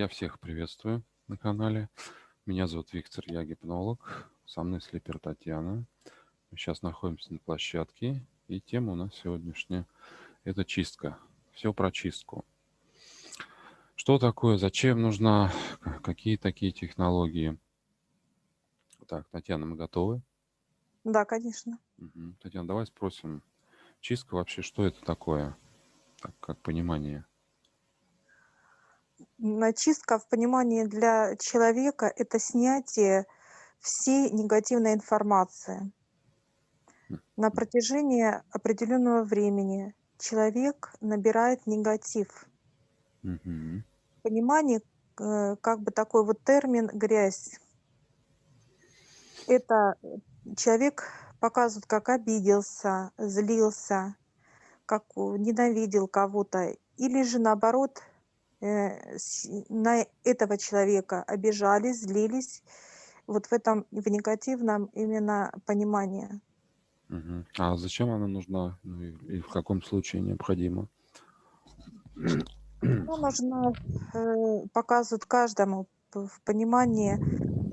Я всех приветствую на канале. Меня зовут Виктор, я гипнолог. Со мной слепер Татьяна. Мы сейчас находимся на площадке, и тема у нас сегодняшняя — это чистка. Все про чистку. Что такое, зачем нужна, какие такие технологии? Так, Татьяна, мы готовы? Да, конечно. Татьяна, давай спросим, чистка вообще, что это такое? Так, как понимание. Чистка в понимании для человека — это снятие всей негативной информации. На протяжении определенного времени человек набирает негатив. Мгм. В понимании, как бы такой вот термин «грязь». Это человек показывает, как обиделся, злился, как ненавидел кого-то, или же наоборот, на этого человека обижались, злились, вот в негативном именно понимании. Мгм. А зачем она нужна? Ну и в каком случае необходима? Она нужна, показывает каждому в понимании,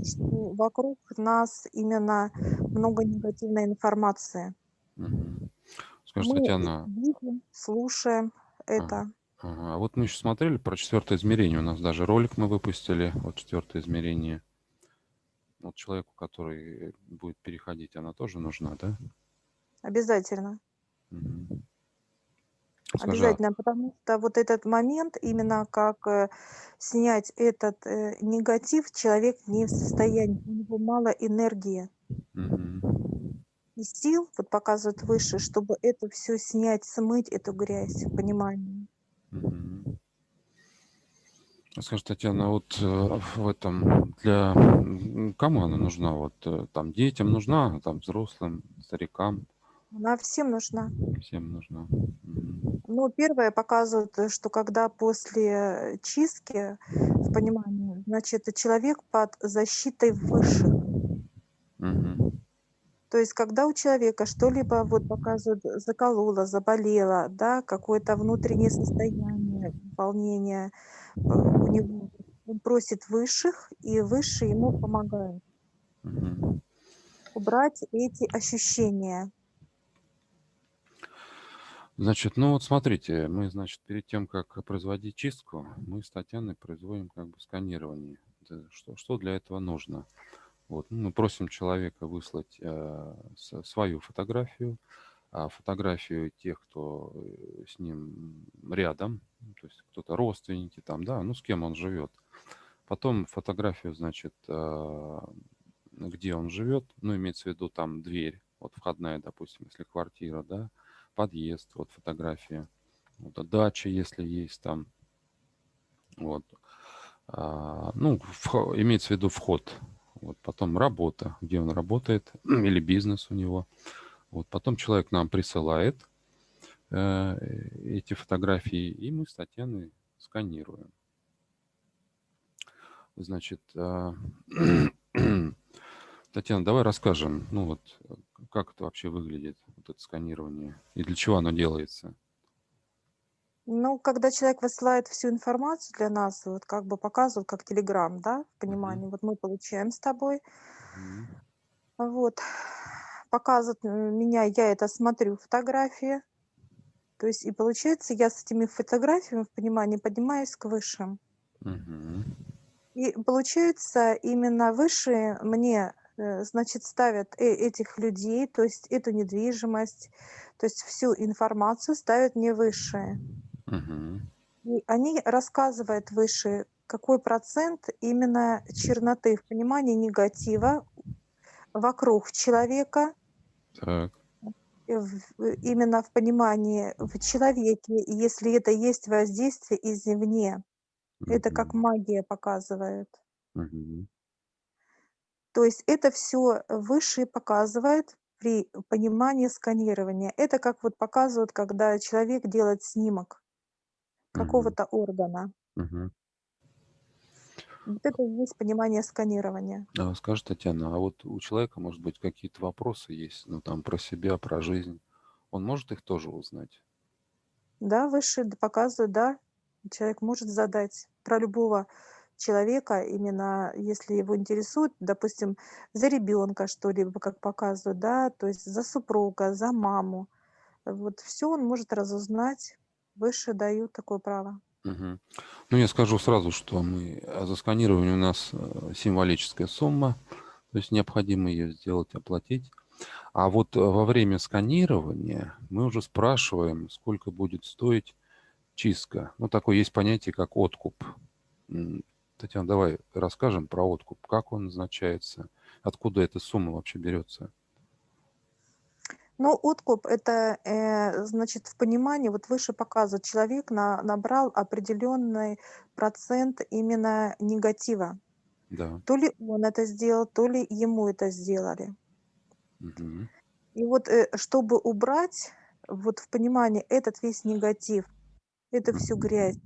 что вокруг нас именно много негативной информации. Мгм. Скажи, Мы Татьяна, видим, слушаем ага, это. ага. А вот мы еще смотрели про четвертое измерение. У нас даже ролик мы выпустили. Вот четвертое измерение. Вот человеку, который будет переходить, она тоже нужна, да? Обязательно. Мгм. Скажи, Обязательно, потому что вот этот момент, именно как, снять этот, негатив, человек не в состоянии, у него мало энергии мгм. и сил, вот показывают выше, чтобы это все снять, смыть эту грязь, понимание. Мгм. Скажи, Татьяна, вот в этом для кому она нужна? Вот там детям нужна, а там взрослым, старикам, Она всем нужна. всем нужна. Мгм. Но первое показывает, что когда после чистки, в понимании, значит, человек под защитой высших. Мгм. То есть, когда у человека что-либо, вот показывают, закололо, заболело, да, какое-то внутреннее состояние, волнение, у него, он просит высших, и высшие ему помогают Мгм. убрать эти ощущения. Значит, ну вот смотрите, мы, значит, перед тем, как производить чистку, мы с Татьяной производим как бы сканирование. Что для этого нужно? Вот, ну, мы просим человека выслать свою фотографию, фотографию тех, кто с ним рядом, ну, то есть кто-то родственники там, да, ну с кем он живет. Потом фотографию, значит, где он живет, ну имеется в виду там дверь, вот входная, допустим, если квартира, да, подъезд, вот фотография, вот, дача, если есть там, вот. Ну, имеется в виду вход. Вот, потом работа, где он работает, или бизнес у него. Вот, потом человек нам присылает эти фотографии, и мы с Татьяной сканируем. Значит, Татьяна, давай расскажем, ну вот, как это вообще выглядит, вот это сканирование, и для чего оно делается. Ну, когда человек высылает всю информацию для нас, вот как бы показывают, как Telegram, да, в Мгм. понимании, вот мы получаем с тобой, Мгм. вот, показывают меня, я это смотрю, фотографии, то есть и получается, я с этими фотографиями, в понимании, поднимаюсь к высшим. Мгм. И получается, именно высшие мне, значит, ставят этих людей, то есть эту недвижимость, то есть всю информацию ставят мне высшие. Мгм. И они рассказывают выше, какой процент именно черноты в понимании негатива вокруг человека, Так. именно в понимании в человеке, и если это есть воздействие извне. Это как Мгм. магия показывает. Мгм. То есть это все высшее показывает при понимании сканирования. Это как вот показывают, когда человек делает снимок Мгм. какого-то органа. Мгм. Вот это и есть понимание сканирования. Скажи, Татьяна, а вот у человека, может быть, какие-то вопросы есть, ну, там, про себя, про жизнь. Он может их тоже узнать? Да, высшие показывают, да, человек может задать про любого. человека, именно если его интересует, допустим, за ребенка что-либо, как показывают, да, то есть за супруга, за маму. Вот все он может разузнать. Выше дают такое право. Мгм. Ну, я скажу сразу, что за сканирование у нас символическая сумма, то есть необходимо ее сделать, оплатить. А вот во время сканирования мы уже спрашиваем, сколько будет стоить чистка. Ну, такое есть понятие, как откуп. М, Татьяна, давай расскажем про откуп. Как он назначается? Откуда эта сумма вообще берется? Ну, откуп — это, значит, в понимании, вот выше показывает, человек набрал определенный процент именно негатива. Да. То ли он это сделал, то ли ему это сделали. Мгм. И вот, чтобы убрать, вот в понимании этот весь негатив, эту всю грязь,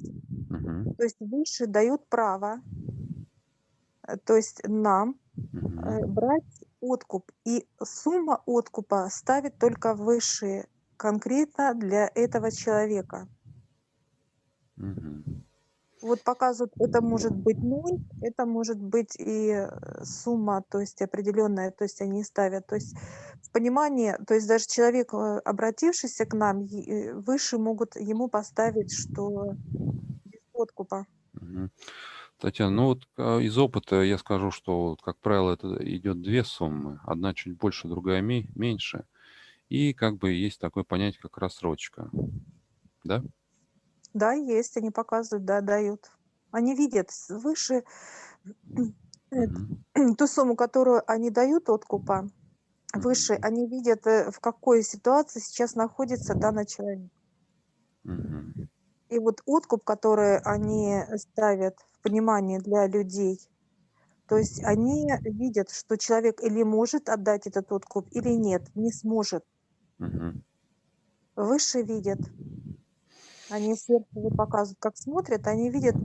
Мгм. то есть выше дают право, то есть нам, Мгм. брать откуп. И сумма откупа ставит только высшие, конкретно для этого человека. Мгм. Вот показывают, это может быть 0, это может быть и, сумма, то есть определенная, то есть они ставят. То есть в понимании, то есть даже человек, обратившийся к нам, выше могут ему поставить, что без откупа. Мгм. Татьяна, ну вот из опыта я скажу, что, вот, как правило, это идет две суммы. Одна чуть больше, другая меньше. И как бы есть такое понятие, как рассрочка. Да? Да, есть, они показывают, да, дают. Они видят выше Мгм. ту сумму, которую они дают откупа, выше Мгм. они видят, в какой ситуации сейчас находится данный человек. Мгм. И вот откуп, который они ставят в понимании для людей, то есть они видят, что человек или может отдать этот откуп, или нет, не сможет. Мгм. Выше видят. Они сверху вот показывают, как смотрят, они видят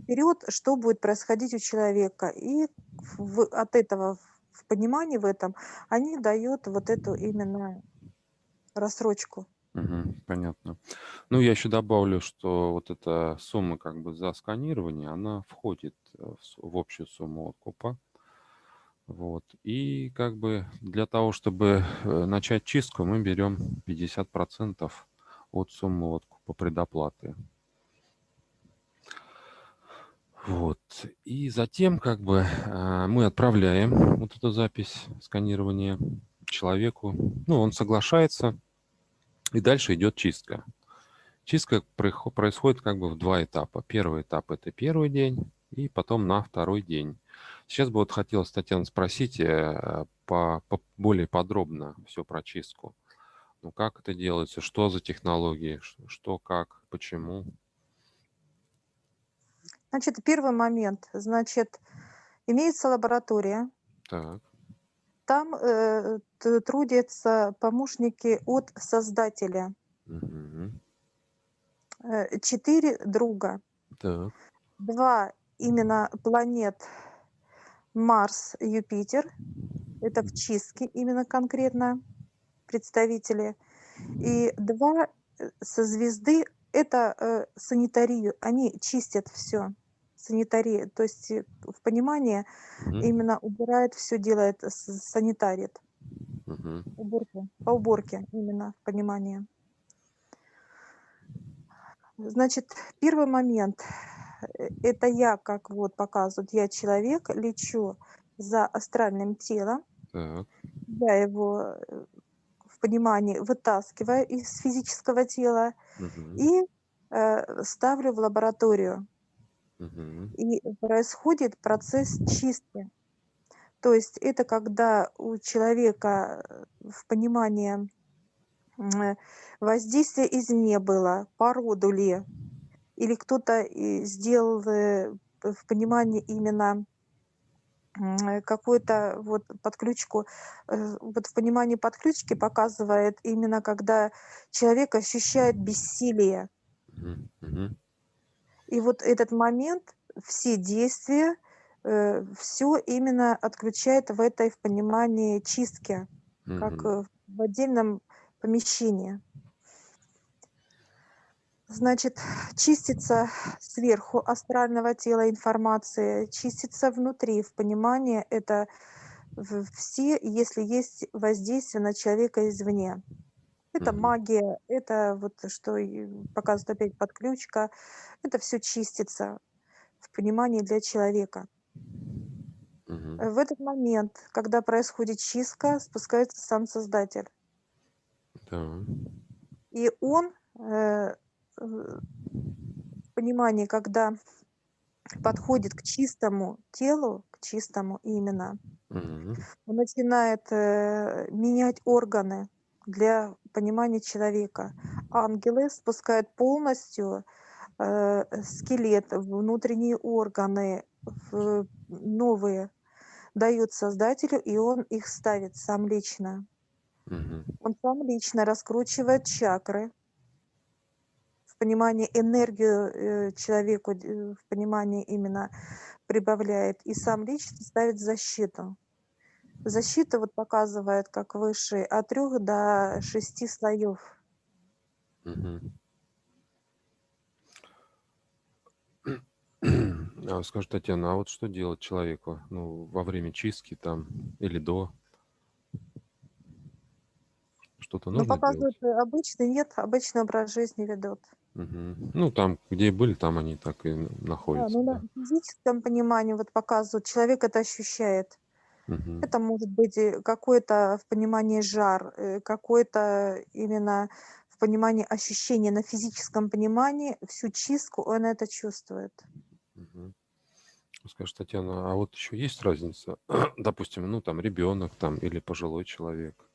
вперед, что будет происходить у человека. И от этого, в понимании в этом, они дают вот эту именно рассрочку. Мгм. Понятно. Ну, я еще добавлю, что вот эта сумма как бы за сканирование, она входит в общую сумму откупа. Вот. И как бы для того, чтобы начать чистку, мы берем 50% от суммы откупа предоплаты. Вот. И затем как бы мы отправляем вот эту запись сканирования человеку. Ну, он соглашается, и дальше идет чистка. Чистка происходит как бы в два этапа. Первый этап — это первый день, и потом на второй день. Сейчас бы вот хотелось, Татьяна, спросить более подробно все про чистку. Ну, как это делается, что за технологии, что, как, почему. Значит, первый момент. Значит, имеется лаборатория. Так. Там, трудятся помощники от создателя. Мгм. 4 друга. Так. 2 именно планет Марс, Юпитер. Это в чистке именно конкретно представители. И 2 со звезды — это, санитарию. Они чистят все. Санитария. То есть, в понимании Мгм. именно убирает, все делает, санитарит. Мгм. Уборку. По уборке именно в понимании. Значит, первый момент, это я, как вот показывают, я человек, лечу за астральным телом. Так. Я его, в понимании вытаскиваю из физического тела Мгм. и, ставлю в лабораторию. Мгм. И происходит процесс чистки. То есть это когда у человека, в понимании, м, воздействия извне было, по роду ли, или кто-то сделал, в понимании именно, какую-то вот подключку. Вот в понимании подключки показывает именно, когда человек ощущает бессилие. Мгм. Мгм. И вот этот момент, все действия, все именно отключает в этой, в понимании чистки, как, Мгм. в отдельном помещении. Значит, чистится сверху астрального тела информация, чистится внутри, в понимании это все, если есть воздействие на человека извне. Это Мгм. магия, это вот что и показывает опять подключка, это все чистится в понимании для человека. Мгм. В этот момент, когда происходит чистка, спускается сам Создатель. Да. И он в понимании, когда подходит к чистому телу, к чистому именно, Мгм. он начинает менять органы для понимания человека. Ангелы спускают полностью скелет, внутренние органы новые, дают Создателю, и он их ставит сам лично. Мгм. Он сам лично раскручивает чакры, в понимании энергию человеку, в понимании именно прибавляет, и сам лично ставит защиту. Защита вот показывает, как выше от 3 до 6 слоев. Мгм. А скажи, Татьяна, а вот что делать человеку, ну, во время чистки там или до? Что-то Но нужно показывает, делать? обычный нет, обычный образ жизни ведут. Мгм. Ну, там, где и были, там они так и Да, находятся, ну на да. физическом понимании вот показывают, человек это ощущает. Мгм. Это может быть какой-то в понимании жар, какой-то именно в понимании ощущения на физическом понимании, всю чистку он это чувствует. Мгм. Скажи, Татьяна, а вот еще есть разница, допустим, ну, там, ребенок там или пожилой человек?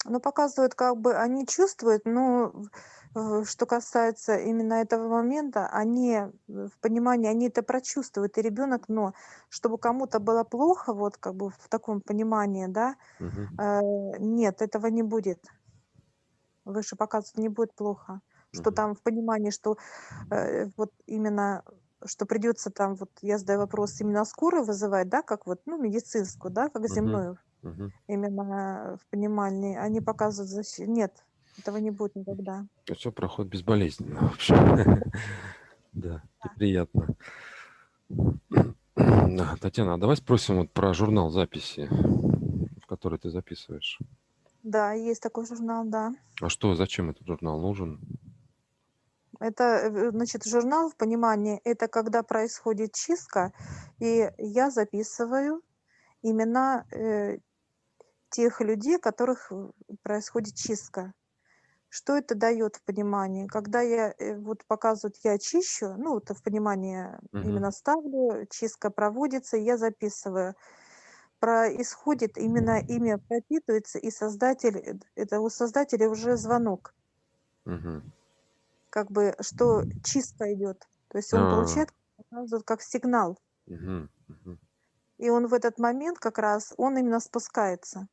Но показывают, как бы они чувствуют, но что касается именно этого момента, они в понимании, они это прочувствуют, и ребенок, но чтобы кому-то было плохо, вот как бы в таком понимании, да, Мгм. нет, этого не будет. Выше показывают, не будет плохо. Что Мгм. там в понимании, что вот именно, что придется там, вот я задаю вопрос, именно скорую вызывать, да, как вот, ну, медицинскую, да, как Мгм. земную, Мгм. именно в понимании, они показывают нет, этого не будет никогда. Все проходит безболезненно, в общем. Да, и приятно. Да, Татьяна, а давай спросим вот про журнал записи, в который ты записываешь. Да, есть такой журнал, да. А что, зачем этот журнал нужен? Это, значит, журнал в понимании, это когда происходит чистка, и я записываю имена тех людей, которых происходит чистка. Что это дает в понимании? Когда я, вот показывают, я чищу, ну, вот в понимании Мгм. именно ставлю, чистка проводится, и я записываю. Происходит именно имя пропитывается, и создатель, это у создателя уже звонок, Мгм. как бы, что чистка идет. То есть он А, получает, показывает как сигнал. мгм, мгм. И он в этот момент как раз, он именно спускается.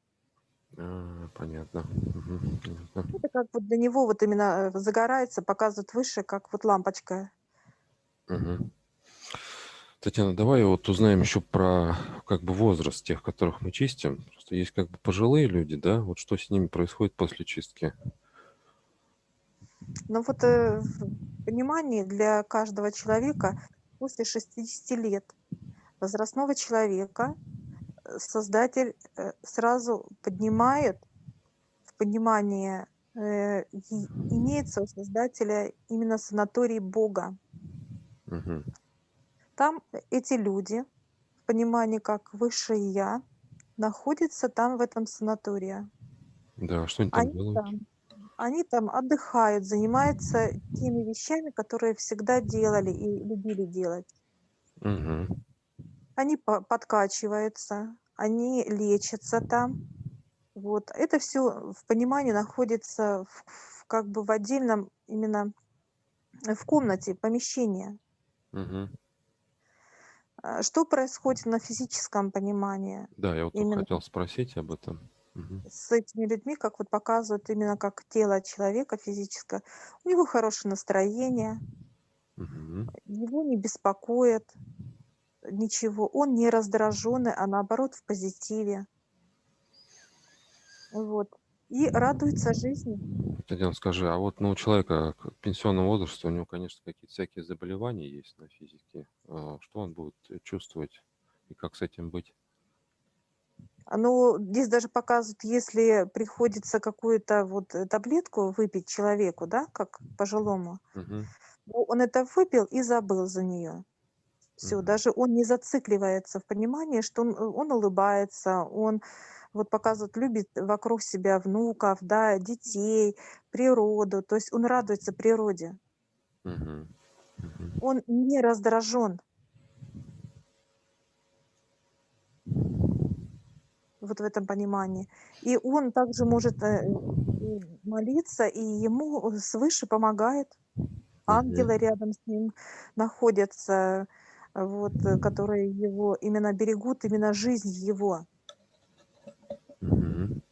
Понятно. Мгм, понятно. Это как вот для него вот именно загорается, показывает выше, как вот лампочка. Мгм. Татьяна, давай вот узнаем еще про как бы возраст тех, которых мы чистим. Просто есть как бы пожилые люди, да? Вот что с ними происходит после чистки? Но вот, в понимании для каждого человека после 60 лет возрастного человека, Создатель, сразу поднимает в понимании, имеется у Создателя именно санаторий Бога. Мгм. Там эти люди, в понимании как высшее Я, находятся там в этом санатории. Да, что они там Они делают? там они там отдыхают, занимаются теми вещами, которые всегда делали и любили делать. Мгм. Они подкачиваются, они лечатся там. Вот. Это все в понимании находится как бы в отдельном именно, в комнате, помещении. Мгм. Что происходит на физическом понимании? Да, я вот только Именно хотел спросить об этом. Мгм. с этими людьми, как вот показывают именно как тело человека физическое. У него хорошее настроение, Мгм. его не беспокоит ничего, он не раздраженный, а наоборот в позитиве. Вот. И радуется жизни. Татьяна, скажи, а вот, ну, у человека к пенсионного возраста, у него, конечно, какие-то всякие заболевания есть на физике. Что он будет чувствовать и как с этим быть? Ну, здесь даже показывают, если приходится какую-то вот таблетку выпить человеку, да, как пожилому, Мгм. ну, он это выпил и забыл за нее. Все, Мгм. даже он не зацикливается в понимании, что он улыбается, он вот показывает, любит вокруг себя внуков, да, детей, природу, то есть он радуется природе. Мгм. Мгм. Он не раздражен вот в этом понимании. И он также может молиться, и ему свыше помогает. Ангелы Мгм. рядом с ним находятся, вот, которые его именно берегут, именно жизнь его. Мгм.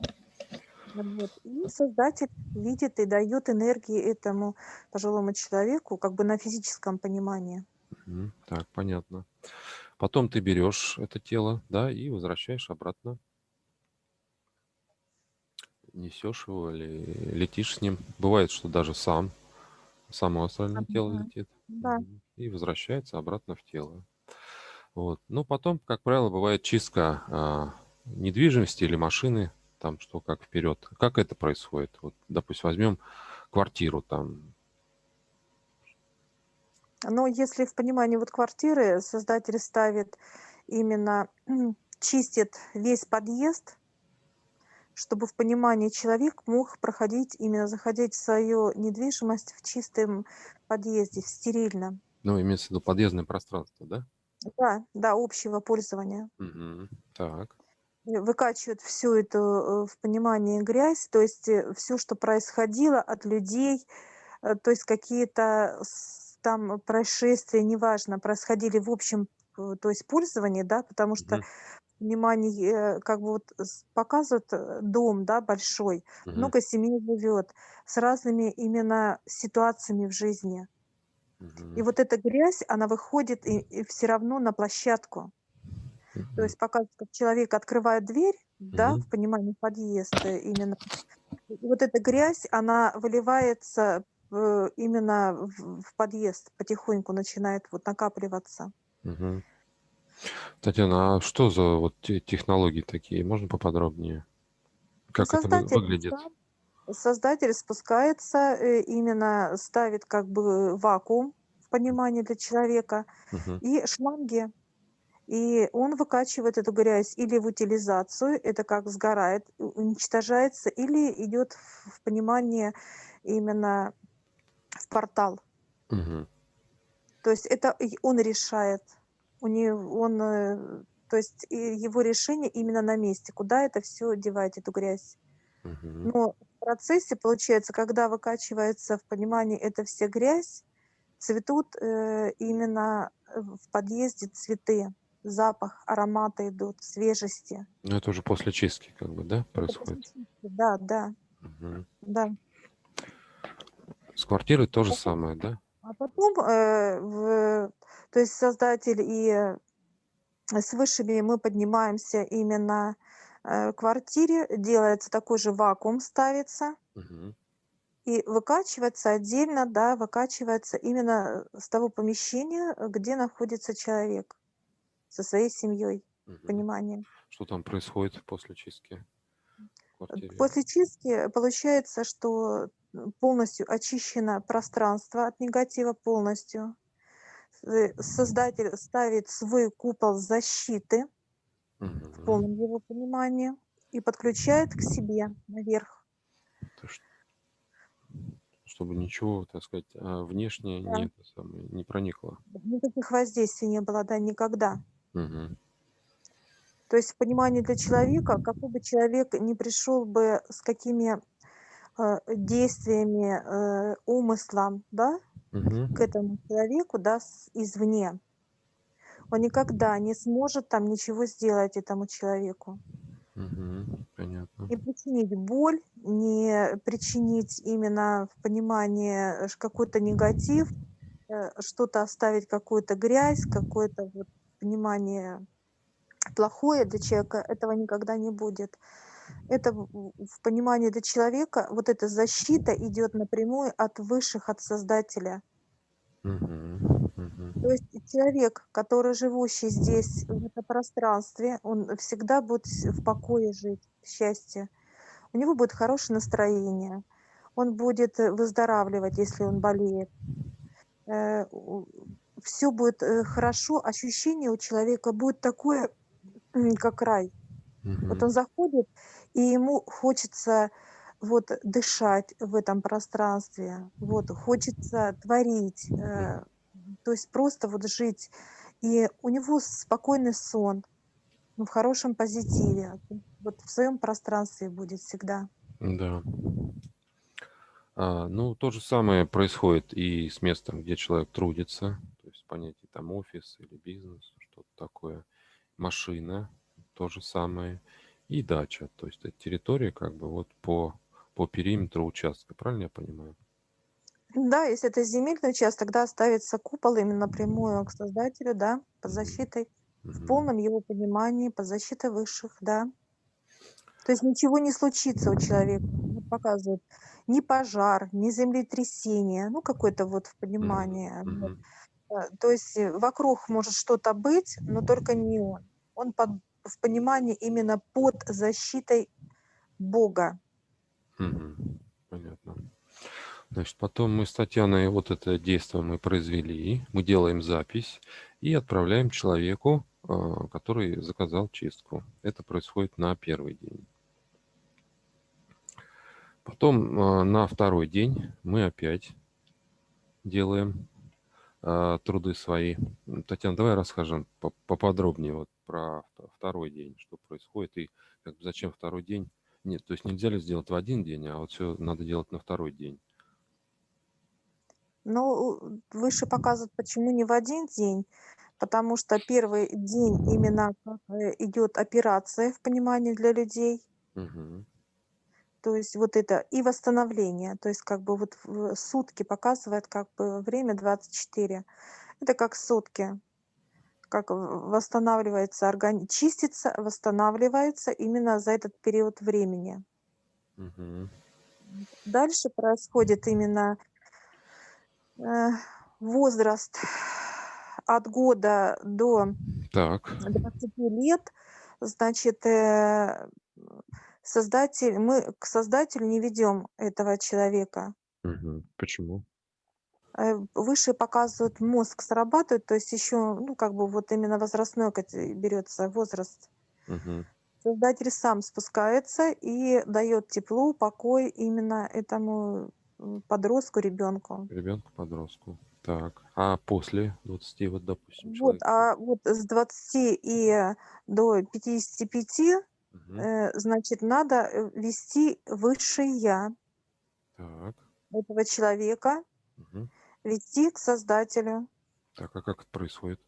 Вот. И Создатель видит и дает энергии этому пожилому человеку, как бы на физическом понимании. Мгм. Так, понятно. Потом ты берешь это тело, да, и возвращаешь обратно. Несешь его или летишь с ним. Бывает, что даже само Ага. астральное тело летит. Да. Мгм. И возвращается обратно в тело. Вот. Ну, потом, как правило, бывает чистка недвижимости или машины, там что как вперед. Как это происходит? Вот, допустим, возьмем квартиру там. Но если в понимании вот квартиры Создатель ставит именно, чистит весь подъезд, чтобы в понимании человек мог проходить, именно заходить в свою недвижимость в чистом подъезде, в стерильном. Ну, имеется в виду подъездное пространство, да? Да, да, общего пользования. Мгм. Так. Выкачивают всю эту, в понимании грязь, то есть, все, что происходило от людей, то есть какие-то там происшествия, неважно, происходили в общем, то есть пользовании, да, потому что Мгм. понимание, как бы вот показывают дом, да, большой, Мгм. много семей живет с разными именно ситуациями в жизни. И Мгм. вот эта грязь, она выходит и все равно на площадку. То Мгм. есть показывает, как человек открывает дверь, да, Мгм. в понимании подъезд именно. И вот эта грязь, она выливается именно в подъезд, потихоньку начинает вот накапливаться. Мгм. Татьяна, а что за вот технологии такие? Можно поподробнее? И Как это выглядит? создатель спускается, именно ставит как бы вакуум в понимании для человека Мгм. и шланги. И он выкачивает эту грязь или в утилизацию, это как сгорает, уничтожается, или идет в понимание именно в портал. Мгм. То есть это он решает. То есть и его решение именно на месте, куда это все девать, эту грязь. Мгм. Но в процессе, получается, когда выкачивается в понимании эта вся грязь, цветут, именно, в подъезде цветы, запах, ароматы идут, свежести. Ну, это уже после чистки, как бы, да, Это после происходит? чистки. Да, да, Мгм. да. С квартирой то А же потом самое, да? то есть Создатель и, с высшими мы поднимаемся именно, к квартире, делается такой же вакуум, ставится. Мгм. И выкачивается отдельно, да, выкачивается именно с того помещения, где находится человек со своей семьей, Мгм. понимание. Что там происходит после чистки в квартире? После чистки получается, что полностью очищено пространство от негатива полностью. Создатель ставит свой купол защиты в Мгм. полном его понимании и подключает к себе наверх. То ш Чтобы ничего, так сказать, внешне Да. не проникло. Никаких воздействий не было, да, никогда. Мгм. То есть в понимании для человека, какой бы человек ни пришел бы с какими, действиями, умыслом, да, Мгм. к этому человеку, да, извне, он никогда не сможет там ничего сделать этому человеку. Мгм. Понятно. Не причинить боль, не причинить именно в понимании какой-то негатив, что-то оставить, какую-то грязь, какое-то вот понимание плохое для человека, этого никогда не будет. это в понимании для человека, вот эта защита идет напрямую от высших, от Создателя. Мгм. То есть Мгм. человек, который живущий здесь, в этом пространстве, он всегда будет в покое жить, в счастье. У него будет хорошее настроение, он будет выздоравливать, если он болеет. Все будет хорошо, ощущение у человека будет такое, как рай. Вот Мгм. он заходит, и ему хочется вот дышать в этом пространстве, вот хочется творить, Мгм. то есть просто вот жить. И у него спокойный сон, ну, в хорошем позитиве, вот в своем пространстве будет всегда. Да. Ну, то же самое происходит и с местом, где человек трудится, то есть понятие там офис или бизнес, что-то такое, машина, то же самое, и дача, то есть это территория как бы вот по периметру участка, правильно я понимаю? Да, если это земельный участок, тогда ставится купол именно напрямую к Создателю, да, под Мгм. защитой, в Мгм. полном его понимании, под защитой высших, да. То есть ничего не случится у человека. Вот показывает ни пожар, ни землетрясение, ну, какое-то вот в Мгм. понимании. Вот. Мгм. То есть вокруг может что-то быть, но только не он. Он в понимании именно под защитой Бога. Мгм. Понятно. Значит, потом мы с Татьяной вот это действие мы произвели, мы делаем запись и отправляем человеку, который заказал чистку. Это происходит на первый день. Потом на второй день мы опять делаем труды свои. Татьяна, давай расскажем поподробнее вот про второй день, что происходит и как бы зачем второй день. Нет, то есть нельзя ли сделать в один день, а вот все надо делать на второй день. Ну, выше показывают, почему не в один день, потому что первый день именно как идет операция в понимании для людей. Мгм. То есть вот это и восстановление, то есть как бы вот в сутки показывает как бы время 24. Это как сутки, как восстанавливается чистится, восстанавливается именно за этот период времени. Мгм. Дальше происходит именно э, возраст от года до Так. 20 лет, значит, мы к создателю не ведем этого человека. Мгм. Почему? Выше показывают, мозг срабатывает, то есть еще, ну, как бы вот именно возрастной берется возраст. Мгм. Создатель сам спускается и дает тепло, покой именно этому подростку, ребенку. Ребенку-подростку. Так. А после 20, вот, допустим, Вот, человек. а вот с 20 до 55, Мгм. значит, надо вести высшее я Так. этого человека, Мгм. вести к Создателю. Так, а как это происходит?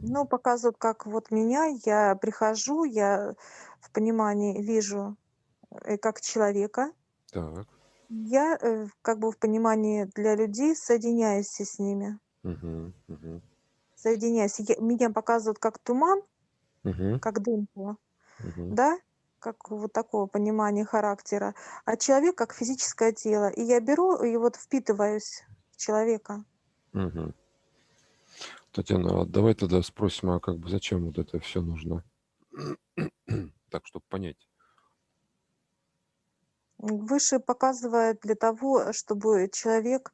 Ну, показывают, как вот меня, я прихожу, я в понимании вижу, как человека. Так. Я, как бы в понимании для людей соединяюсь с ними. Мгм. Мгм. Соединяюсь. Меня показывают как туман, Мгм. как дымку, Мгм. да, как вот такого понимания характера, а человек как физическое тело. И я беру и вот впитываюсь в человека. Мгм. Татьяна, а давай тогда спросим, а как бы зачем вот это все нужно? Так, чтобы понять. Выше показывает для того, чтобы человек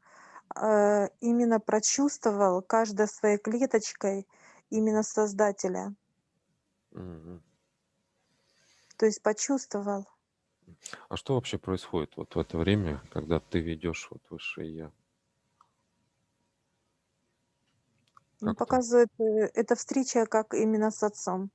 именно прочувствовал каждой своей клеточкой именно Создателя. Мгм. То есть почувствовал. А что вообще происходит вот в это время, когда ты ведешь вот высшее я? Ну, Как ты? показывает эта встреча как именно с Отцом.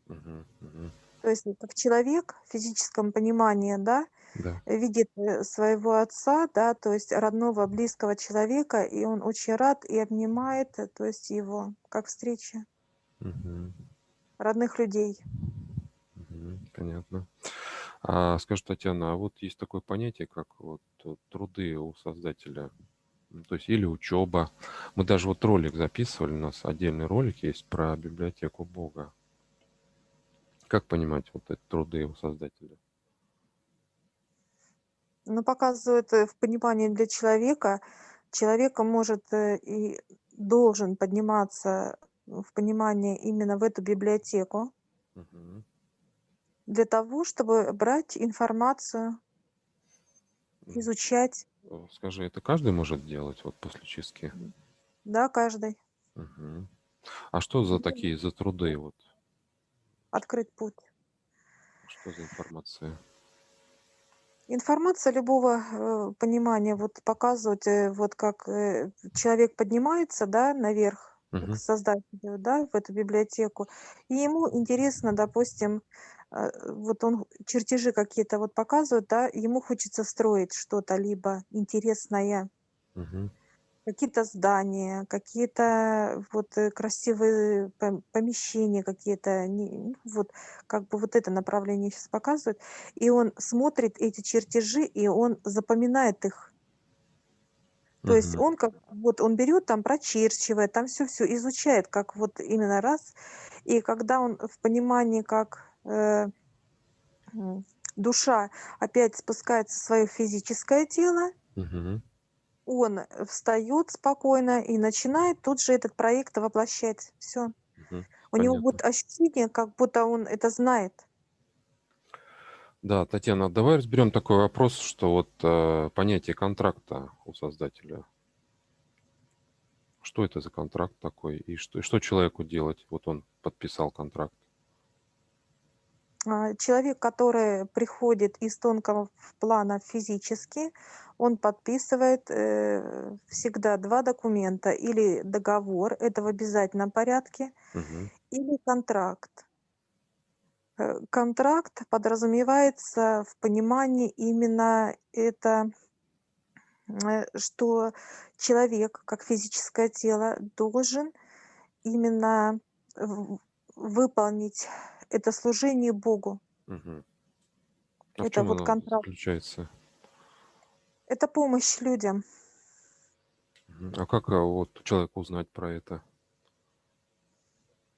Мгм. Мгм. То есть как человек в физическом понимании, да, Да. видит своего отца, да, то есть родного, близкого человека, и он очень рад и обнимает, то есть его, как встреча Мгм. родных людей. Мгм. Понятно. А скажи, Татьяна, а вот есть такое понятие, как вот труды у создателя, то есть или учеба. Мы даже вот ролик записывали, у нас отдельный ролик есть про библиотеку Бога. Как понимать вот эти труды его создателя? Но показывает в понимании для человека, человека может и должен подниматься в понимание именно в эту библиотеку Мгм. для того, чтобы брать информацию, М, изучать, Скажи, это каждый может делать вот после чистки? да, каждый. Мгм. А что за такие, за труды вот? Открыть путь. Что за информация? Информация любого понимания вот показывать, вот как человек поднимается, да, наверх к Мгм. создателю, да, в эту библиотеку, и ему интересно, допустим, вот он чертежи какие-то вот показывает, да, ему хочется строить что-то либо интересное, Мгм. какие-то здания, какие-то вот красивые помещения какие-то, ну, вот как бы вот это направление сейчас показывает. И он смотрит эти чертежи, и он запоминает их. То есть Мгм. он как вот он берет там, прочерчивает, там все изучает, как вот именно раз. И когда он в понимании, как м, душа опять спускается в свое физическое тело, Мгм. он встает спокойно и начинает тут же этот проект воплощать. Все. Мгм. У него Понятно. будет ощущение, как будто он это знает. Да, Татьяна, давай разберем такой вопрос, что вот понятие контракта у создателя. Что это за контракт такой? И что человеку делать? Вот он подписал контракт. Человек, который приходит из тонкого плана физически, он подписывает, всегда 2 документа: или договор, это в обязательном порядке, Мгм. или контракт. Контракт подразумевается в понимании именно это что человек, как физическое тело, должен именно выполнить это служение Богу. Мгм. А в Это чем вот оно контракт. заключается? Это помощь людям. Мгм. А как вот человек узнать про это?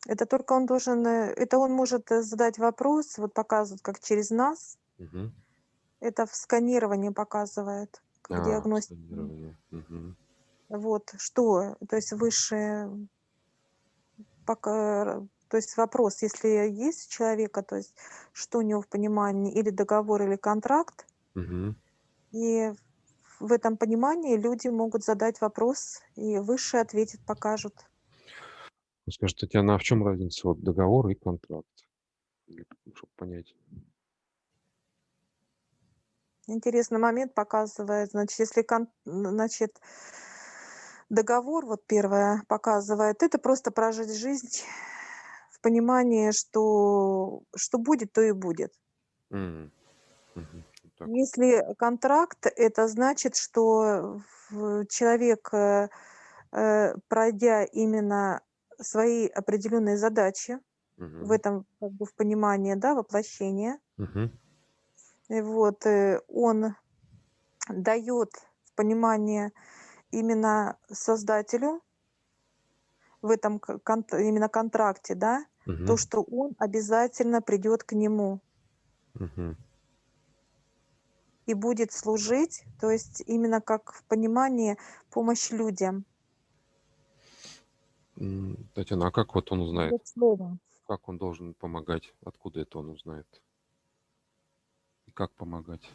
Это только он должен, это он может задать вопрос, вот показывают, как через нас. Мгм. Это в сканировании показывает, как диагностика. Сканирование. Мгм. Вот что, то есть высшее пока, то есть вопрос, если есть у человека, то есть что у него в понимании, или договор, или контракт, Мгм. и в этом понимании люди могут задать вопрос, и высшие ответят, покажут. Ну, скажи, Татьяна, а в чем разница вот договор и контракт? Чтобы понять. Интересный момент показывает, значит, если значит, договор, вот первое, показывает, это просто прожить жизнь в понимании, что будет, то и будет. М. Мгм. Вот так вот. Если контракт, это значит, что человек, пройдя именно свои определенные задачи в Мгм. этом, как бы, в понимании, да, воплощения, Мгм. вот, он дает в понимание именно создателю в этом именно контракте, да, то, Мгм. что он обязательно придет к нему Мгм. и будет служить, то есть именно как в понимании помощь людям. Татьяна, а как вот он узнает? Идет слово. Как он должен помогать? Откуда это он узнает? И как помогать?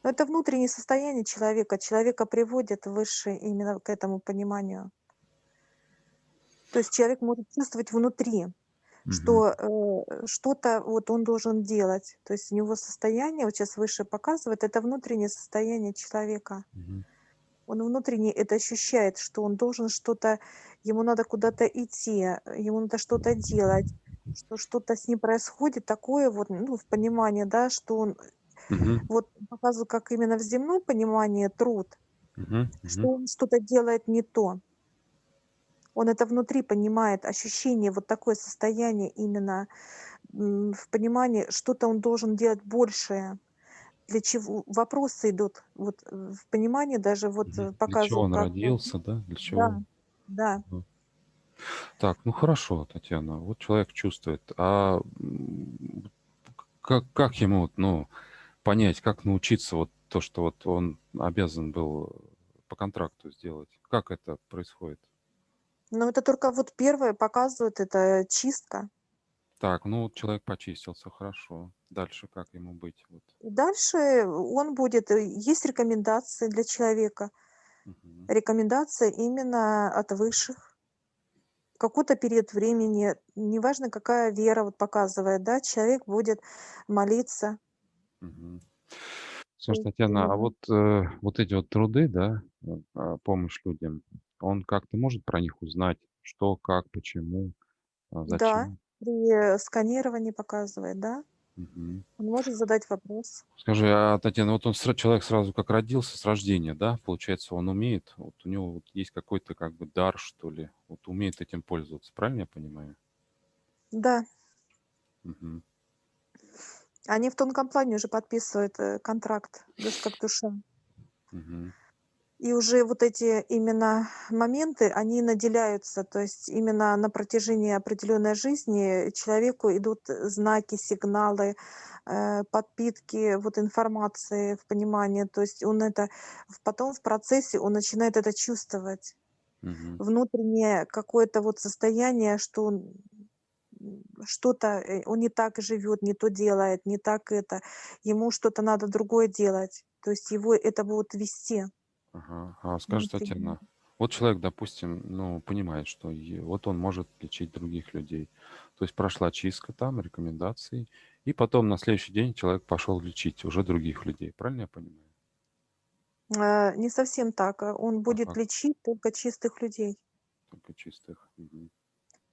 Но это внутреннее состояние человека. Человека приводит выше именно к этому пониманию. То есть человек может чувствовать внутри, Мгм. что что-то вот он должен делать. То есть у него состояние, вот сейчас выше показывает, это внутреннее состояние человека. Мгм. Он внутренне это ощущает, что он должен что-то, ему надо куда-то идти, ему надо что-то делать, что что-то с ним происходит такое вот, ну, в понимании, да, что он Мгм. вот показываю, как именно в земном понимании труд, Мгм. что Мгм. он что-то делает не то. Он это внутри понимает, ощущение, вот такое состояние именно в понимании, что-то он должен делать большее. Для чего вопросы идут, вот в понимании даже вот Мгм. Для чего показывают, он как родился, да? Для да, чего? да. Мгм. Так, ну хорошо, Татьяна, вот человек чувствует, как ему вот, ну, понять, как научиться вот то, что вот он обязан был по контракту сделать? Как это происходит? Но это только вот первое показывает, это чистка. Так, ну вот человек почистился, хорошо. Дальше как ему быть? Вот. И дальше он будет есть рекомендации для человека. Мгм. Рекомендация именно от высших. В какой-то период времени, неважно, какая вера вот показывает, да, человек будет молиться. Мгм. То Слушай, есть Татьяна, а именно вот, вот эти вот труды, да, помощь людям, он как-то может про них узнать, что, как, почему, да, зачем? при сканировании показывает, да. Мгм. Он может задать вопрос. Скажи, а, Татьяна, вот он человек сразу как родился с рождения, да, получается, он умеет, вот у него вот есть какой-то как бы дар, что ли, вот умеет этим пользоваться, правильно я понимаю? Да, Мгм. они в тонком плане уже подписывают, контракт душ как душа. Мгм. И уже вот эти именно моменты, они наделяются, то есть именно на протяжении определенной жизни человеку идут знаки, сигналы, подпитки вот информации в понимании. То есть он это потом в процессе он начинает это чувствовать. Мгм. Внутреннее какое-то вот состояние, что он, что-то, он не так живет, не то делает, не так это, ему что-то надо другое делать. То есть его это будет вести Ага. А скажи, внутренне. Татьяна, вот человек, допустим, ну, понимает, что вот он может лечить других людей. То есть прошла чистка там, рекомендации, и потом на следующий день человек пошел лечить уже других людей. Правильно я понимаю? Не совсем так. Он А будет как? лечить только чистых людей. Только чистых. Мгм.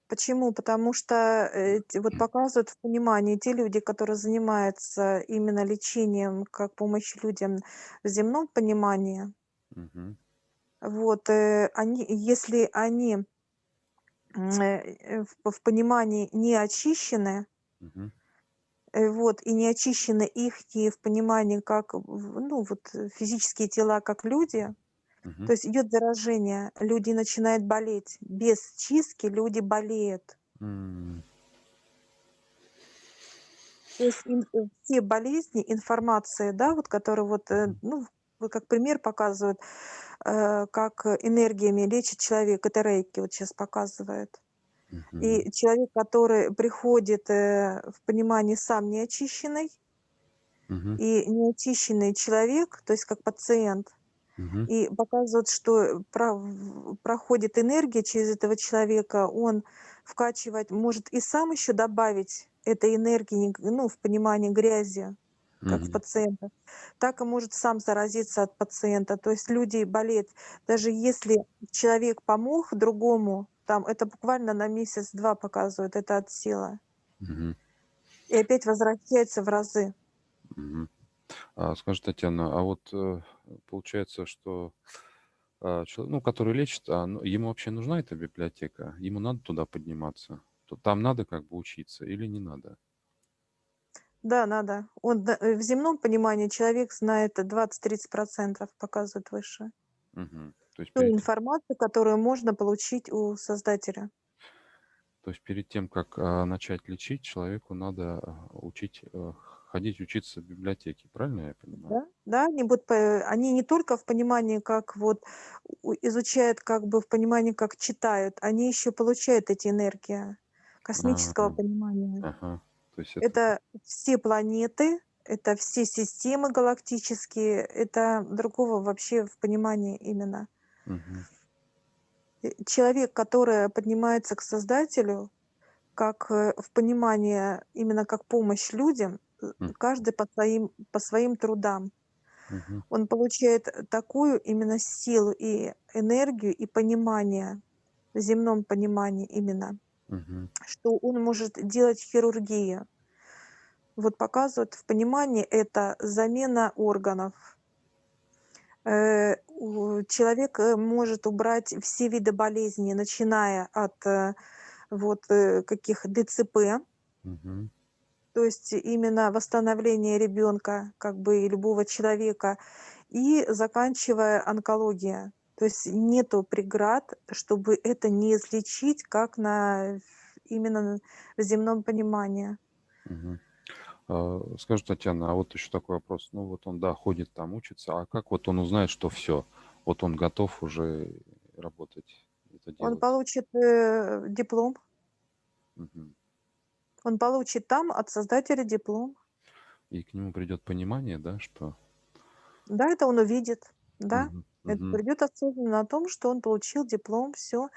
Почему? Потому что, вот показывают в понимании те люди, которые занимаются именно лечением как помощь людям в земном понимании. Мгм. Вот, они, если они, в понимании не очищены, Мгм. вот, и не очищены ихние в понимании как, ну, вот, физические тела как люди. Мгм. То есть идет заражение, люди начинают болеть. Без чистки люди болеют. М. То есть все болезни, информация, да, вот, которые вот, Мгм. ну, вот как пример показывают, как энергиями лечит человек, это рейки вот сейчас показывает. Мгм. И человек, который приходит в понимании сам неочищенный, Мгм. и неочищенный человек, то есть как пациент, Мгм. и показывают, что проходит энергия через этого человека, он вкачивать может и сам еще добавить этой энергии, ну, в понимании грязи, как в Мгм. пациента, так и может сам заразиться от пациента. То есть люди болеют. Даже если человек помог другому, там это буквально на месяц-два показывают, это от силы. Мгм. И опять возвращается в разы. Мгм. Скажи, Татьяна, а вот, получается, что, ну, который лечит, ну, ему вообще нужна эта библиотека? Ему надо туда подниматься? Там надо как бы учиться или не надо? Да, надо. В земном понимании человек знает 20-30% показывает выше. Мгм. Ту информацию, которую можно получить у создателя. То есть перед тем, как, начать лечить, человеку надо, ходить учиться в библиотеке. Правильно я понимаю? Да, да, они не только в понимании, как вот изучают, как бы в понимании, как читают, они еще получают эти энергии А, космического понимания. ага. То есть это Это все планеты, это все системы галактические, это другого вообще в понимании именно. Мгм. Человек, который поднимается к Создателю, как, в понимании именно как помощь людям, М. каждый по своим трудам. Мгм. Он получает такую именно силу и энергию, и понимание, в земном понимании именно, Мгм. что он может делать хирургию. Вот показывают в понимании это замена органов. Человек, может убрать все виды болезней, начиная от, вот, каких ДЦП, Мгм. то есть именно восстановление ребенка, как бы и любого человека, и заканчивая онкология. То есть нету преград, чтобы это не излечить, как именно в земном понимании. Мгм. Скажи, Татьяна, а вот еще такой вопрос. Ну вот он, да, ходит там, учится, а как вот он узнает, что все, вот он готов уже работать, это Он делать? получит диплом, Мгм. он получит там от создателя диплом. И к нему придет понимание, да, что... Да, это он увидит, да. Мгм. Это Мгм. придет осознанно о том, что он получил диплом, все.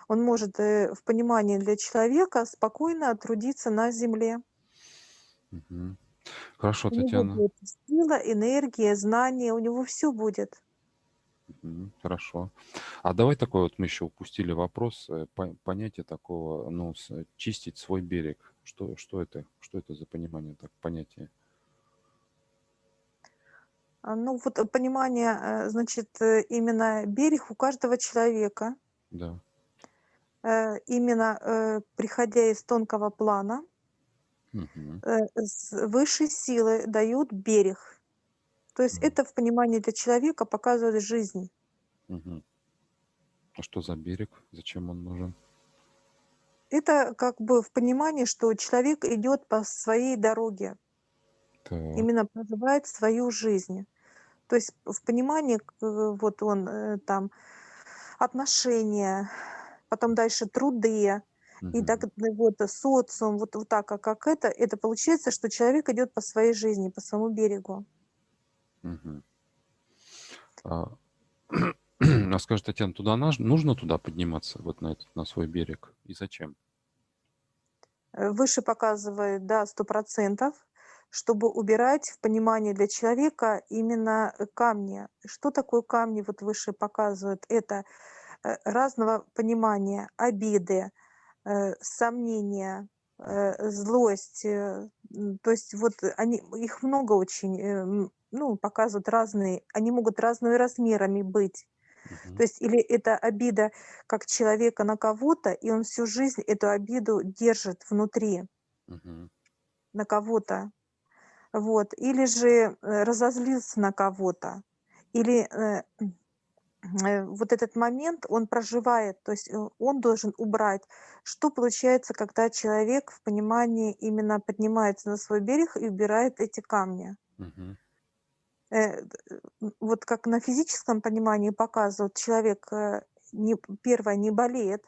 Он может в понимании для человека спокойно трудиться на земле. Мгм. Хорошо, У него Татьяна. будет сила, энергия, знания, у него все будет. Хорошо. А давай такой вот мы еще упустили вопрос, понятие такого, ну, чистить свой берег. Что это? Что это за понимание, так, понятие? Ну вот понимание, значит, именно берег у каждого человека, Да. именно приходя из тонкого плана, Мгм. с высшей силы дают берег. То есть М. это в понимании для человека показывает жизнь. Мгм. А что за берег? Зачем он нужен? Это как бы в понимании, что человек идет по своей дороге, Так. именно проживает свою жизнь. То есть в понимании, вот он там отношения, потом дальше труды, и так Мгм. вот социум, вот так, как это получается, что человек идет по своей жизни, по своему берегу. Мгм. А, а скажи, Татьяна, туда нужно туда подниматься, вот на этот, на свой берег? И зачем? Выше показывает, да, 100%, чтобы убирать в понимании для человека именно камни. Что такое камни, вот выше показывают? Это разного понимания, обиды, сомнения, злость. То есть вот их много очень, ну, показывают разные, они могут разными размерами быть. То Мгм. есть или это обида как человека на кого-то, и он всю жизнь эту обиду держит внутри Мгм. на кого-то, вот. Или же разозлился на кого-то, или вот этот момент он проживает, то есть он должен убрать. Что получается, когда человек в понимании именно поднимается на свой берег и убирает эти камни? Мгм. Вот как на физическом понимании показывают, человек первое не болеет,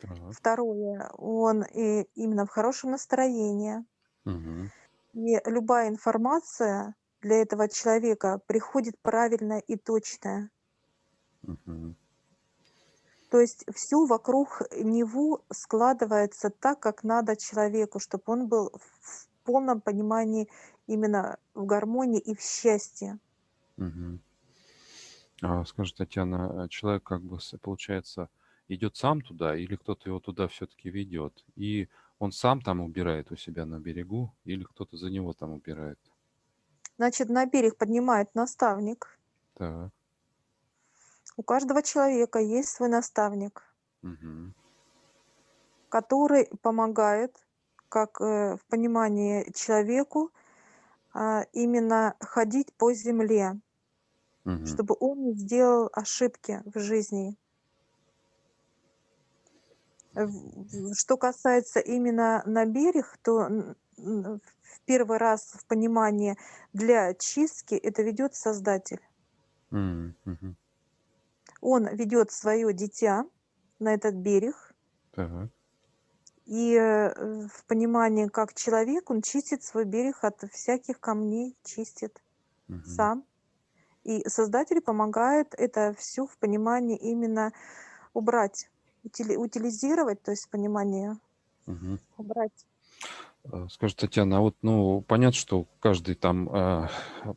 Так. второе он именно в хорошем настроении, Мгм. и любая информация для этого человека приходит правильная и точная. Мгм. То есть все вокруг него складывается так, как надо человеку, чтобы он был в полном понимании, именно в гармонии и в счастье. Мгм. Скажи, Татьяна, человек как бы, получается, идет сам туда или кто-то его туда все-таки ведет? И он сам там убирает у себя на берегу или кто-то за него там убирает? Значит, на берег поднимает наставник. Так. У каждого человека есть свой наставник, Мгм. который помогает, как в понимании человеку, именно ходить по земле, Мгм. чтобы он не сделал ошибки в жизни. Что касается именно на берег, то в первый раз в понимании для очистки это ведет Создатель. Мгм. Он ведет свое дитя на этот берег, Так. и в понимании как человек он чистит свой берег от всяких камней, чистит Мгм. сам. И Создатель помогает это все в понимании именно убрать, утилизировать, то есть понимание Мгм. убрать. Скажи, Татьяна, а вот, ну, понятно, что каждый там,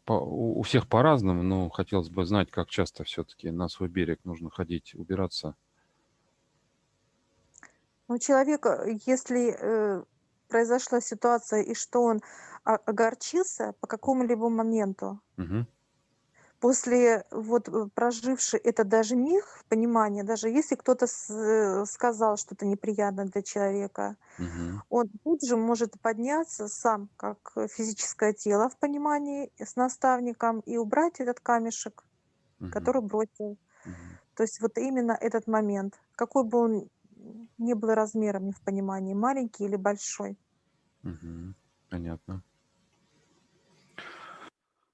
у всех по-разному, но хотелось бы знать, как часто все-таки на свой берег нужно ходить, убираться. У человека, если произошла ситуация, и что он огорчился по какому-либо моменту, Мгм. после вот проживший это даже миг в понимании, даже если кто-то сказал что-то неприятное для человека, Мгм. он тут же может подняться сам, как физическое тело в понимании с наставником, и убрать этот камешек, Мгм. который бросил. Мгм. То есть вот именно этот момент, какой бы он ни был размером в понимании, маленький или большой. Мгм. Понятно.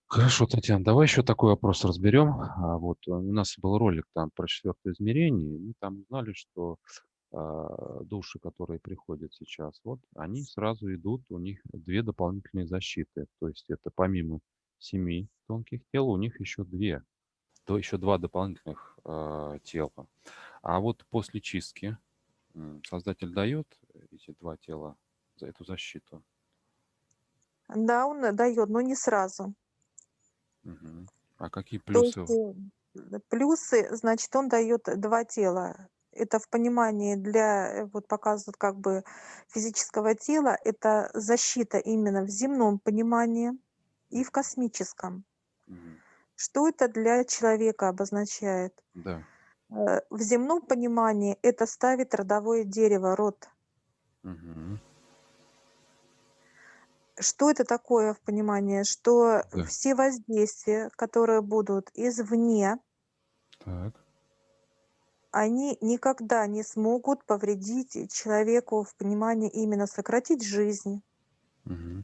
Хорошо, Татьяна, давай еще такой вопрос разберем. Вот у нас был ролик там про четвертое измерение, и мы там узнали, что души, которые приходят сейчас, вот они сразу идут, у них две дополнительные защиты. То есть это помимо 7 тонких тел, у них еще две, то еще два дополнительных тела. А вот после чистки Создатель дает эти два тела за эту защиту. Да, он дает, но не сразу. Мгм. А какие То есть плюсы? плюсы, значит, он дает 2 тела. Это в понимании для, вот показывают как бы физического тела, это защита именно в земном понимании и в космическом. Мгм. Что это для человека обозначает? Да. В земном понимании это ставит родовое дерево, род. Мгм. Что это такое в понимании? Что Да. все воздействия, которые будут извне, Так. они никогда не смогут повредить человеку в понимании именно сократить жизнь. Мгм.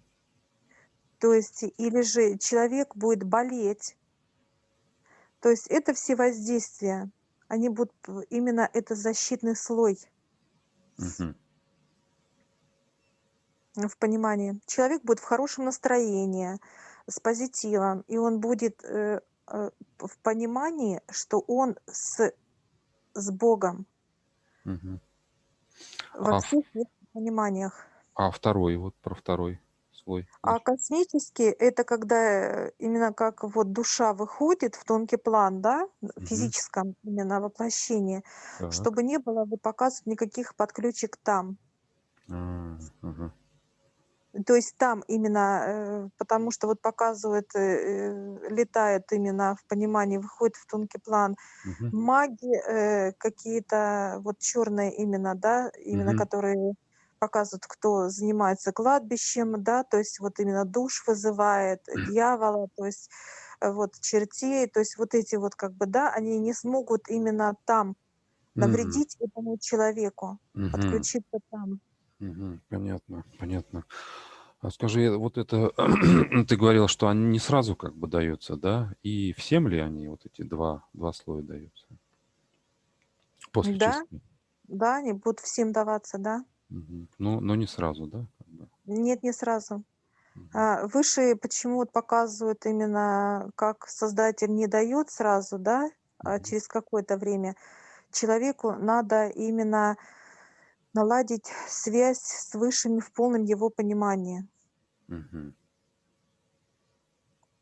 То есть или же человек будет болеть. То есть это все воздействия, они будут именно это защитный слой Мгм. в понимании. Человек будет в хорошем настроении, с позитивом, и он будет в понимании, что он с Богом Мгм. во А, всех его пониманиях. а второй, вот про второй слой. А космический — это когда именно как вот душа выходит в тонкий план, да, в Мгм. физическом именно воплощении, Так. чтобы не было, вот показывают, никаких подключек там. Ага. То есть там именно, потому что вот показывают, летает именно в понимании, выходит в тонкий план. Мгм. Маги, какие-то вот черные именно, да, именно Мгм. которые показывают, кто занимается кладбищем, да, то есть вот именно душ вызывает, дьявола, то есть вот чертей, то есть вот эти вот как бы, да, они не смогут именно там М. навредить этому человеку, Мгм. подключиться там. Мгм. Понятно, понятно. А скажи, вот это ты говорил, что они не сразу как бы даются, да? И всем ли они, вот эти два слоя даются после Да, чистки? да, они будут всем даваться, да. Мгм. Ну, но не сразу, да, как бы? Нет, не сразу. Мгм. Высшие почему вот показывают именно, как Создатель не дает сразу, да, а Мгм. через какое-то время. Человеку надо именно наладить связь с Высшими в полном его понимании. Мгм.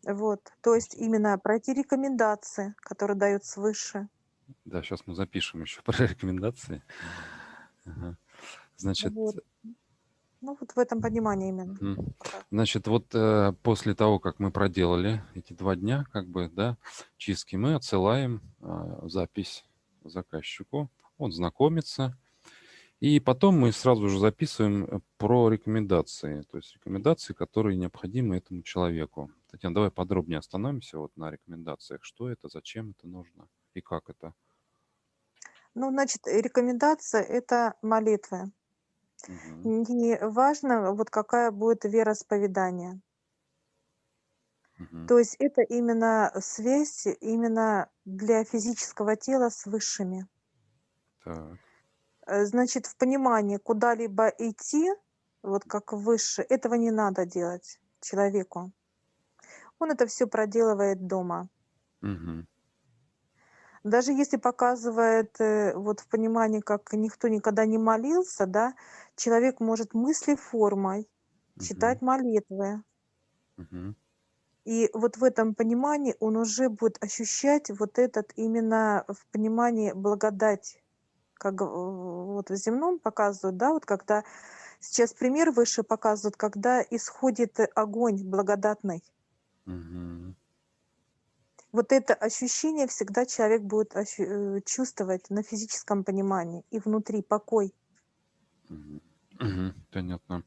Вот. То есть именно пройти рекомендации, которые дают свыше. Да, сейчас мы запишем еще про рекомендации. Ага. Значит, Вот. Ну, вот в этом понимании именно мгм. пока. Значит, вот после того, как мы проделали эти 2 дня, как бы, да, чистки, мы отсылаем запись заказчику. Он знакомится. И потом мы сразу же записываем про рекомендации. То есть рекомендации, которые необходимы этому человеку. Татьяна, давай подробнее остановимся вот на рекомендациях. Что это, зачем это нужно и как это? Ну, значит, рекомендация — это молитвы. Мгм. Не важно, вот какая будет вероисповедание. Мгм. То есть это именно связь именно для физического тела с высшими. Так. Значит, в понимании куда-либо идти, вот как выше, этого не надо делать человеку. Он это все проделывает дома. Мгм. Даже если показывает, вот в понимании, как никто никогда не молился, да, человек может мыслеформой Мгм. читать молитвы. Мгм. И вот в этом понимании он уже будет ощущать вот этот именно в понимании благодать. Как вот в земном показывают, да, вот когда сейчас пример выше показывают, когда исходит огонь благодатный. Мгм. Вот это ощущение всегда человек будет чувствовать на физическом понимании и внутри покой. Мгм. Мгм. Понятно.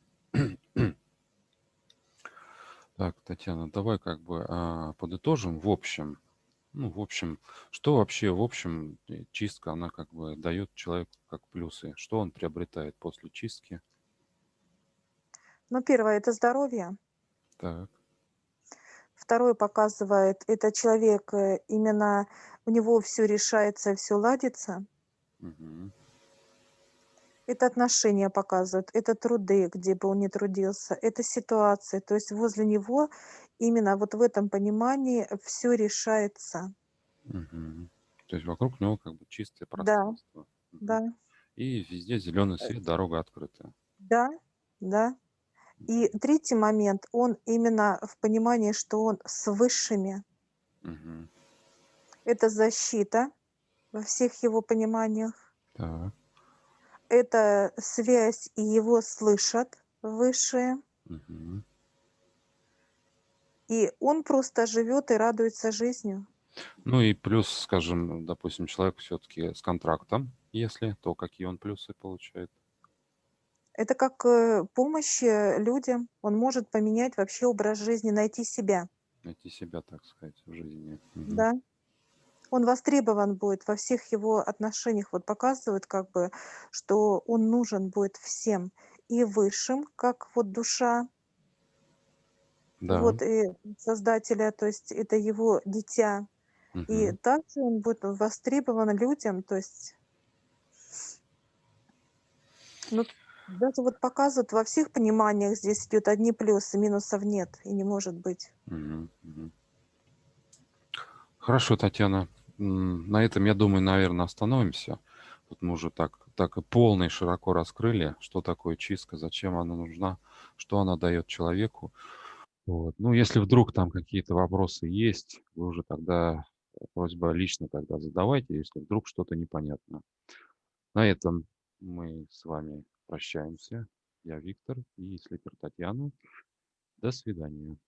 Так, Татьяна, давай как бы подытожим в общем. Ну, в общем, что вообще, в общем, чистка, она как бы дает человеку как плюсы? Что он приобретает после чистки? Ну, первое — это здоровье. Так. Второе показывает, это человек, именно у него все решается, все ладится. Мгм. Это отношения показывают, это труды, где бы он ни трудился, это ситуации. То есть возле него именно вот в этом понимании все решается. Мгм. То есть вокруг него как бы чистое Да, пространство. да, Мгм. И везде зеленый э, свет, дорога открыта. да, да. И третий момент, он именно в понимании, что он с высшими. Мгм. Это защита во всех его пониманиях. Так. Это связь, и его слышат высшие. Мгм. И он просто живет и радуется жизнью. Ну и плюс, скажем, допустим, человек все-таки с контрактом, если, то какие он плюсы получает? Это как, помощь, людям. Он может поменять вообще образ жизни, найти себя. Найти себя, так сказать, в жизни. Мгм. Да. Он востребован будет во всех его отношениях. Вот показывает как бы, что он нужен будет всем. И высшим, как вот душа, Да. вот, и Создателя, то есть это его дитя. И Мгм. также он будет востребован людям, то есть, ну, даже вот показывают во всех пониманиях здесь идет одни плюсы, минусов нет и не может быть. Мгм. Мгм. Хорошо, Татьяна. На этом, я думаю, наверное, остановимся. Тут мы уже так и полно и широко раскрыли, что такое чистка, зачем она нужна, что она дает человеку. Вот. Ну, если вдруг там какие-то вопросы есть, вы уже тогда, просьба лично тогда задавайте, если вдруг что-то непонятно. На этом мы с вами прощаемся. Я Виктор и слепер Татьяна. До свидания.